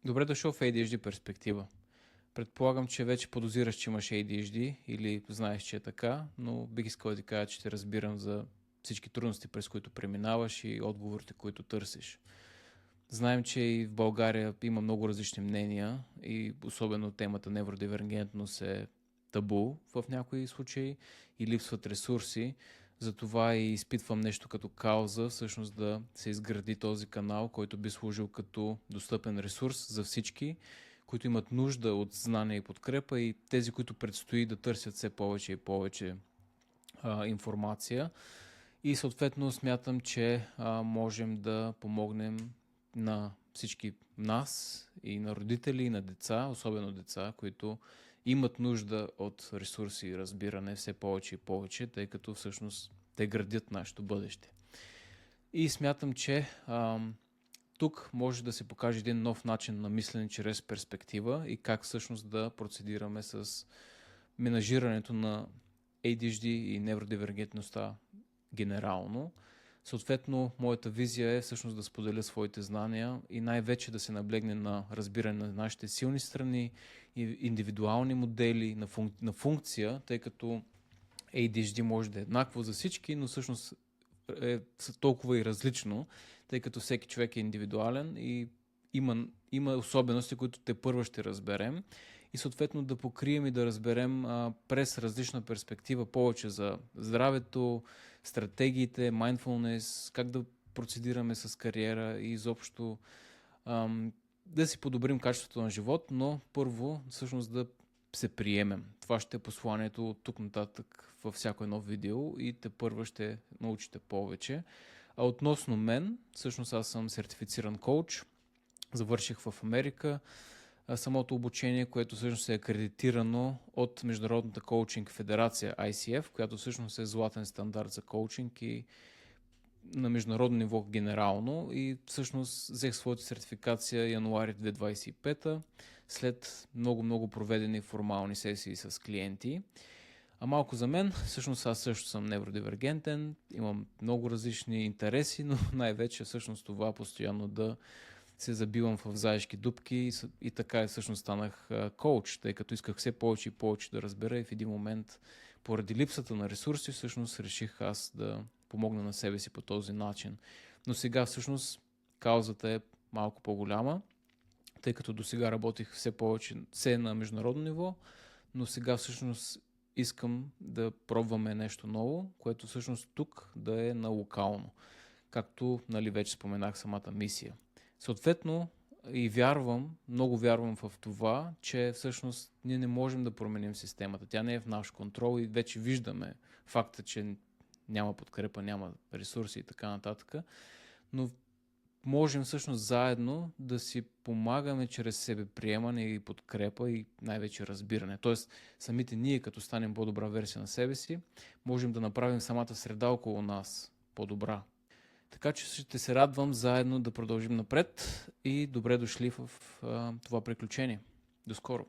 Добре дошъл в ADHD перспектива. Предполагам, че вече подозираш, че имаш ADHD или знаеш, че е така, но бих искал да ти кажа, че те разбирам за всички трудности, през които преминаваш и отговорите, които търсиш. Знаем, че и в България има много различни мнения и особено темата невродивергентност е табу в някои случаи и липсват ресурси. Затова и изпитвам нещо като кауза, всъщност да се изгради този канал, който би служил като достъпен ресурс за всички, които имат нужда от знания и подкрепа и тези, които предстои да търсят все повече и повече информация. И съответно смятам, че можем да помогнем на всички нас и на родители, и на деца, особено деца, които имат нужда от ресурси и разбиране все повече и повече, тъй като всъщност те градят нашето бъдеще. И смятам, че тук може да се покаже един нов начин на мислене чрез перспектива и как всъщност да процедираме с менажирането на ADHD и невродивергентността генерално. Съответно, моята визия е всъщност да споделя своите знания и най-вече да се наблегне на разбиране на нашите силни страни и индивидуални модели на функция, тъй като ADHD може да е еднакво за всички, но всъщност е толкова и различно, тъй като всеки човек е индивидуален и има особености, които тепърва ще разберем и съответно да покрием и да разберем през различна перспектива повече за здравето, стратегиите, mindfulness, как да процедираме с кариера и изобщо да си подобрим качеството на живот, но първо всъщност да се приемем. Това ще е посланието от тук нататък във всяко едно видео и тепърва ще научите повече. А относно мен, всъщност аз съм сертифициран коуч, завърших в Америка самото обучение, което всъщност е акредитирано от Международната коучинг федерация ICF, която всъщност е златен стандарт за коучинг и на международно ниво генерално и всъщност взех своята сертификация януари 2025 след много проведени формални сесии с клиенти. А малко за мен, всъщност аз също съм невродивергентен, имам много различни интереси, но най-вече всъщност това постоянно да се забивам в заешки дупки и така всъщност станах коуч, тъй като исках все повече и повече да разбера и в един момент поради липсата на ресурси всъщност реших аз да помогна на себе си по този начин. Но сега всъщност каузата е малко по-голяма, тъй като до сега работих все повече, все на международно ниво, но сега всъщност искам да пробваме нещо ново, което всъщност тук да е на локално, както вече споменах самата мисия. Съответно и много вярвам в това, че всъщност ние не можем да променим системата. Тя не е в наш контрол и вече виждаме факта, че няма подкрепа, няма ресурси и така нататък. Но можем всъщност заедно да си помагаме чрез себе приемане и подкрепа и най-вече разбиране. Тоест, самите ние, като станем по-добра версия на себе си, можем да направим самата среда около нас по-добра. Така че ще се радвам заедно да продължим напред и добре дошли в това приключение. До скоро!